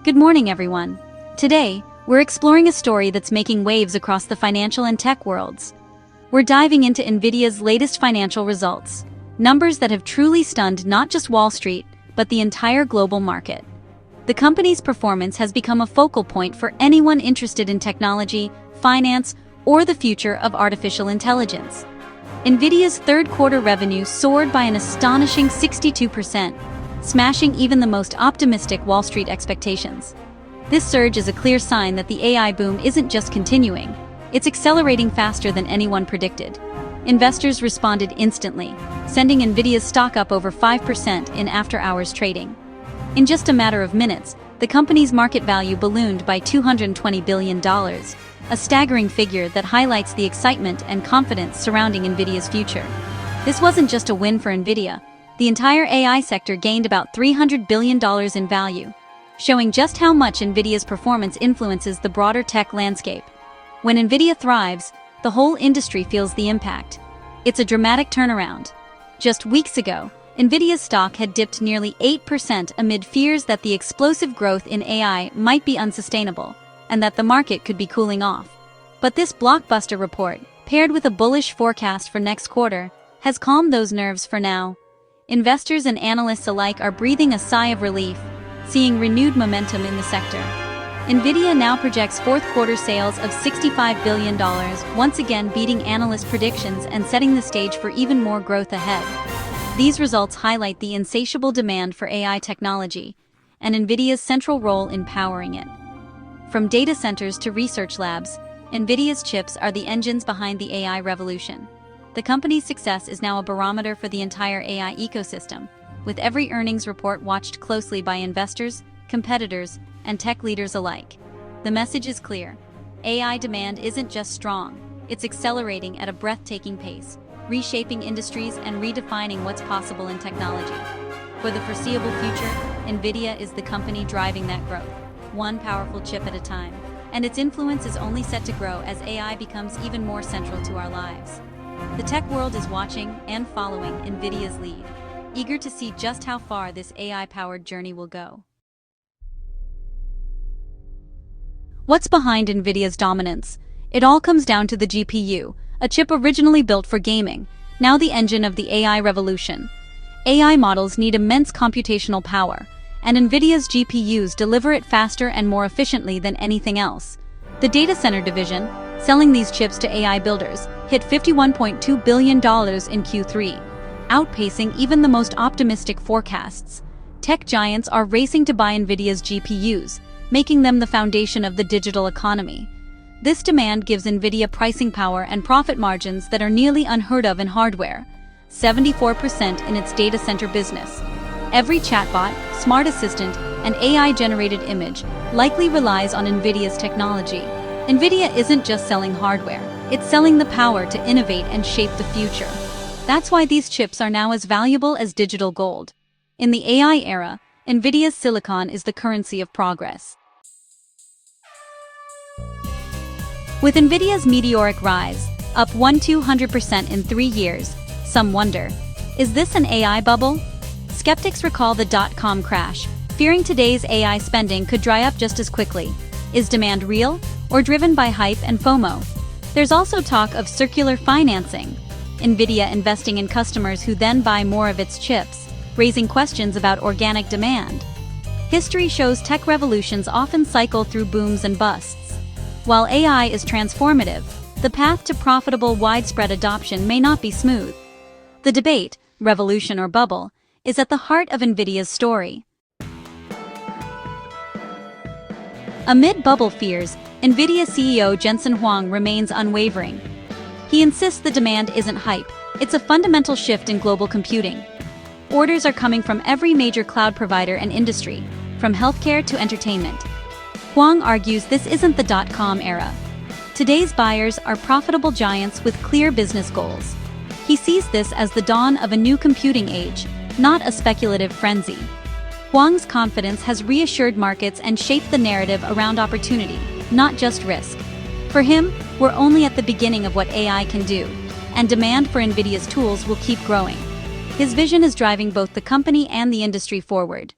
Good morning, everyone. Today, we're exploring a story that's making waves across the financial and tech worlds. We're diving into Nvidia's latest financial results, numbers that have truly stunned not just Wall Street, but the entire global market. The company's performance has become a focal point for anyone interested in technology, finance, or the future of artificial intelligence. Nvidia's third-quarter revenue soared by an astonishing 62%, smashing even the most optimistic Wall Street expectations. This surge is a clear sign that the AI boom isn't just continuing, it's accelerating faster than anyone predicted. Investors responded instantly, sending Nvidia's stock up over 5% in after-hours trading. In just a matter of minutes, the company's market value ballooned by $220 billion, a staggering figure that highlights the excitement and confidence surrounding Nvidia's future. This wasn't just a win for Nvidia. The entire AI sector gained about $300 billion in value, showing just how much Nvidia's performance influences the broader tech landscape. When Nvidia thrives, the whole industry feels the impact. It's a dramatic turnaround. Just weeks ago, Nvidia's stock had dipped nearly 8% amid fears that the explosive growth in AI might be unsustainable, and that the market could be cooling off. But this blockbuster report, paired with a bullish forecast for next quarter, has calmed those nerves for now. Investors and analysts alike are breathing a sigh of relief, seeing renewed momentum in the sector. Nvidia now projects fourth-quarter sales of $65 billion, once again beating analyst predictions and setting the stage for even more growth ahead. These results highlight the insatiable demand for AI technology and Nvidia's central role in powering it. From data centers to research labs, Nvidia's chips are the engines behind the AI revolution. The company's success is now a barometer for the entire AI ecosystem, with every earnings report watched closely by investors, competitors, and tech leaders alike. The message is clear. AI demand isn't just strong, it's accelerating at a breathtaking pace, reshaping industries and redefining what's possible in technology. For the foreseeable future, Nvidia is the company driving that growth, one powerful chip at a time, and its influence is only set to grow as AI becomes even more central to our lives. The tech world is watching and following Nvidia's lead, eager to see just how far this AI-powered journey will go. What's behind Nvidia's dominance? It all comes down to the GPU, a chip originally built for gaming, now the engine of the AI revolution. AI models need immense computational power, and Nvidia's GPUs deliver it faster and more efficiently than anything else. The data center division, selling these chips to AI builders, hit $51.2 billion in Q3, outpacing even the most optimistic forecasts. Tech giants are racing to buy Nvidia's GPUs, making them the foundation of the digital economy. This demand gives Nvidia pricing power and profit margins that are nearly unheard of in hardware, 74% in its data center business. Every chatbot, smart assistant, and AI-generated image likely relies on Nvidia's technology. Nvidia isn't just selling hardware, it's selling the power to innovate and shape the future. That's why these chips are now as valuable as digital gold. In the AI era, Nvidia's silicon is the currency of progress. With Nvidia's meteoric rise, up 200% in 3 years, some wonder, is this an AI bubble? Skeptics recall the dot-com crash, fearing today's AI spending could dry up just as quickly. Is demand real, or driven by hype and FOMO? There's also talk of circular financing, Nvidia investing in customers who then buy more of its chips, raising questions about organic demand. History shows tech revolutions often cycle through booms and busts. While AI is transformative, the path to profitable widespread adoption may not be smooth. The debate, revolution or bubble, is at the heart of Nvidia's story. Amid bubble fears, Nvidia CEO Jensen Huang remains unwavering. He insists the demand isn't hype, it's a fundamental shift in global computing. Orders are coming from every major cloud provider and industry, from healthcare to entertainment. Huang argues this isn't the dot-com era. Today's buyers are profitable giants with clear business goals. He sees this as the dawn of a new computing age, not a speculative frenzy. Huang's confidence has reassured markets and shaped the narrative around opportunity, not just risk. For him, we're only at the beginning of what AI can do, and demand for Nvidia's tools will keep growing. His vision is driving both the company and the industry forward.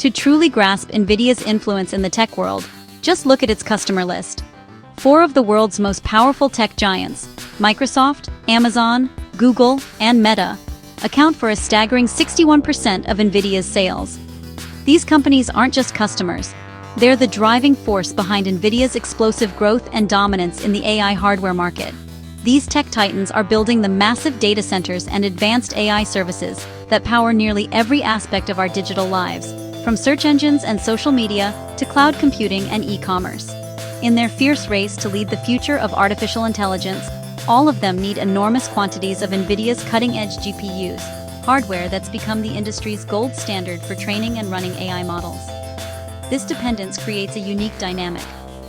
To truly grasp Nvidia's influence in the tech world, just look at its customer list. 4 of the world's most powerful tech giants, Microsoft, Amazon, Google, and Meta, account for a staggering 61% of Nvidia's sales. These companies aren't just customers, they're the driving force behind Nvidia's explosive growth and dominance in the AI hardware market. These tech titans are building the massive data centers and advanced AI services that power nearly every aspect of our digital lives, from search engines and social media to cloud computing and e-commerce. In their fierce race to lead the future of artificial intelligence, all of them need enormous quantities of Nvidia's cutting-edge GPUs, hardware that's become the industry's gold standard for training and running AI models. This dependence creates a unique dynamic.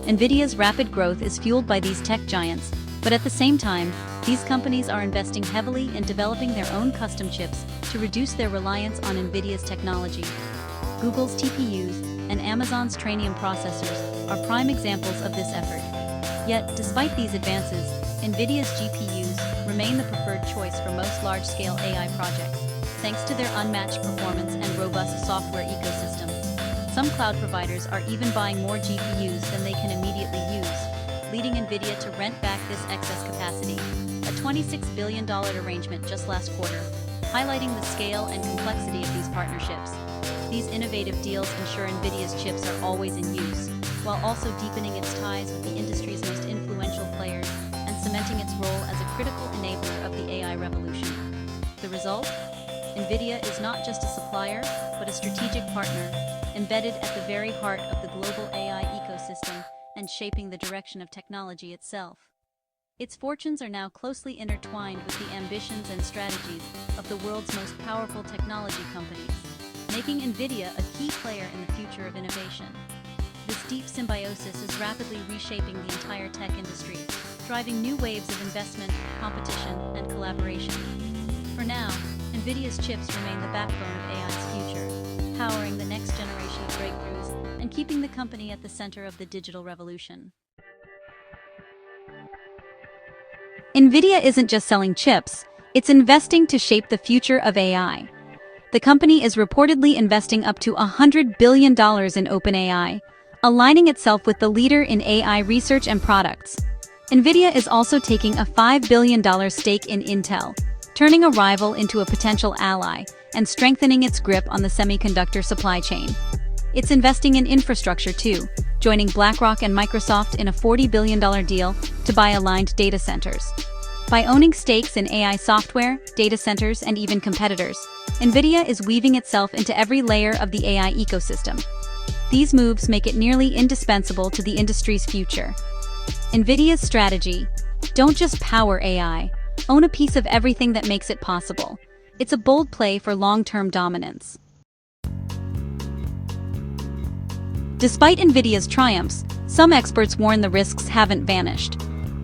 Nvidia's rapid growth is fueled by these tech giants, but at the same time, these companies are investing heavily in developing their own custom chips to reduce their reliance on Nvidia's technology. Google's TPUs and Amazon's Trainium processors are prime examples of this effort. Yet, despite these advances, Nvidia's GPUs remain the preferred choice for most large-scale AI projects, thanks to their unmatched performance and robust software ecosystem. Some cloud providers are even buying more GPUs than they can immediately use, leading Nvidia to rent back this excess capacity, a $26 billion arrangement just last quarter, highlighting the scale and complexity of these partnerships. These innovative deals ensure Nvidia's chips are always in use, while also deepening its ties with the industry's most influential players and cementing its role as a critical enabler of the AI revolution. The result? Nvidia is not just a supplier, but a strategic partner, embedded at the very heart of the global AI ecosystem and shaping the direction of technology itself. Its fortunes are now closely intertwined with the ambitions and strategies of the world's most powerful technology companies, making Nvidia a key player in the future of innovation. This deep symbiosis is rapidly reshaping the entire tech industry, driving new waves of investment, competition, and collaboration. For now, Nvidia's chips remain the backbone of AI's future, powering the next generation of breakthroughs and keeping the company at the center of the digital revolution. Nvidia isn't just selling chips, it's investing to shape the future of AI. The company is reportedly investing up to $100 billion in OpenAI, aligning itself with the leader in AI research and products. Nvidia is also taking a $5 billion stake in Intel, turning a rival into a potential ally and strengthening its grip on the semiconductor supply chain. It's investing in infrastructure too, joining BlackRock and Microsoft in a $40 billion deal to buy aligned data centers. By owning stakes in AI software, data centers, and even competitors, Nvidia is weaving itself into every layer of the AI ecosystem. These moves make it nearly indispensable to the industry's future. Nvidia's strategy: don't just power AI, own a piece of everything that makes it possible. It's a bold play for long-term dominance. Despite Nvidia's triumphs, some experts warn the risks haven't vanished.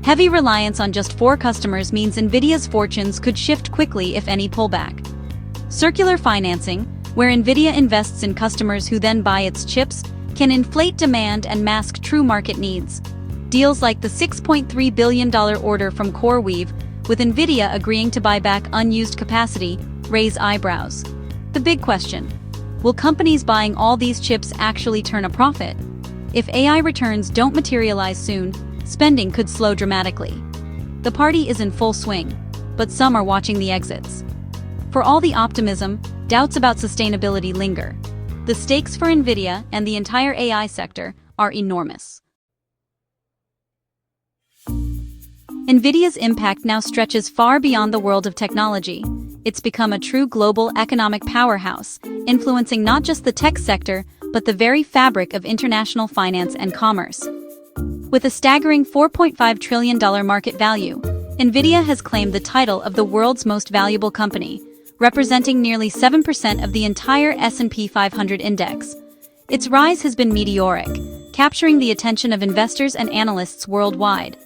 Heavy reliance on just 4 customers means Nvidia's fortunes could shift quickly if any pullback. Circular financing, where Nvidia invests in customers who then buy its chips, can inflate demand and mask true market needs. Deals like the $6.3 billion order from CoreWeave, with Nvidia agreeing to buy back unused capacity, raise eyebrows. The big question: will companies buying all these chips actually turn a profit? If AI returns don't materialize soon, spending could slow dramatically. The party is in full swing, but some are watching the exits. For all the optimism, doubts about sustainability linger. The stakes for Nvidia and the entire AI sector are enormous. Nvidia's impact now stretches far beyond the world of technology. It's become a true global economic powerhouse, influencing not just the tech sector, but the very fabric of international finance and commerce. With a staggering $4.5 trillion market value, Nvidia has claimed the title of the world's most valuable company, representing nearly 7% of the entire S&P 500 index. Its rise has been meteoric, capturing the attention of investors and analysts worldwide.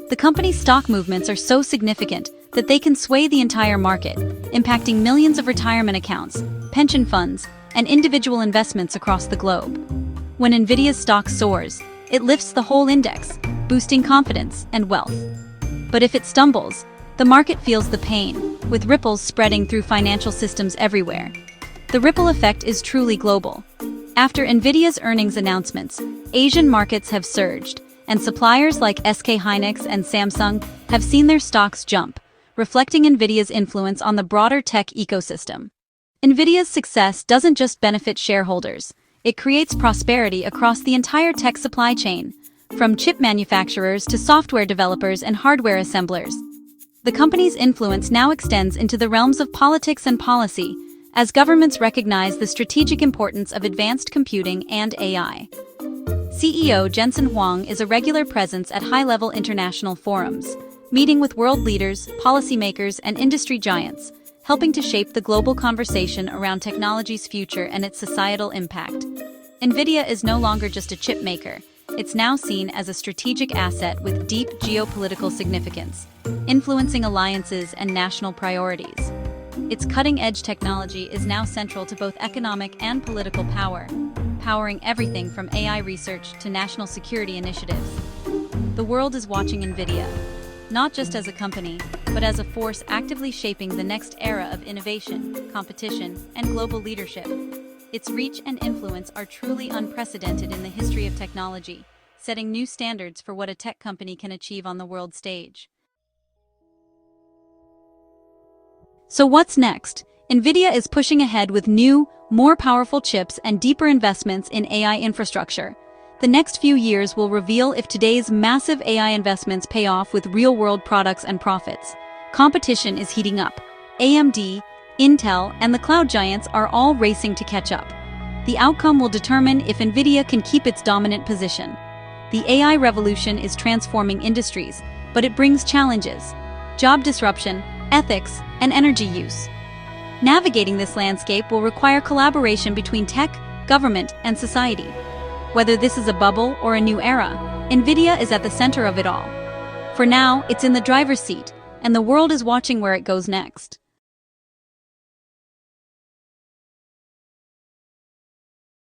The company's stock movements are so significant that they can sway the entire market, impacting millions of retirement accounts, pension funds, and individual investments across the globe. When Nvidia's stock soars, it lifts the whole index, boosting confidence and wealth. But if it stumbles, the market feels the pain, with ripples spreading through financial systems everywhere. The ripple effect is truly global. After Nvidia's earnings announcements, Asian markets have surged, and suppliers like SK Hynix and Samsung have seen their stocks jump, reflecting Nvidia's influence on the broader tech ecosystem. Nvidia's success doesn't just benefit shareholders, it creates prosperity across the entire tech supply chain, from chip manufacturers to software developers and hardware assemblers. The company's influence now extends into the realms of politics and policy, as governments recognize the strategic importance of advanced computing and AI. CEO Jensen Huang is a regular presence at high-level international forums, meeting with world leaders, policymakers, and industry giants, helping to shape the global conversation around technology's future and its societal impact. Nvidia is no longer just a chip maker. It's now seen as a strategic asset with deep geopolitical significance, influencing alliances and national priorities. Its cutting-edge technology is now central to both economic and political power, powering everything from AI research to national security initiatives. The world is watching Nvidia, not just as a company, but as a force actively shaping the next era of innovation, competition, and global leadership. Its reach and influence are truly unprecedented in the history of technology, setting new standards for what a tech company can achieve on the world stage. So what's next? Nvidia is pushing ahead with new, more powerful chips and deeper investments in AI infrastructure. The next few years will reveal if today's massive AI investments pay off with real-world products and profits. Competition is heating up. AMD, Intel, and the cloud giants are all racing to catch up. The outcome will determine if Nvidia can keep its dominant position. The AI revolution is transforming industries, but it brings challenges: job disruption, ethics, and energy use. Navigating this landscape will require collaboration between tech, government, and society. Whether this is a bubble or a new era, Nvidia is at the center of it all. For now, it's in the driver's seat, and the world is watching where it goes next.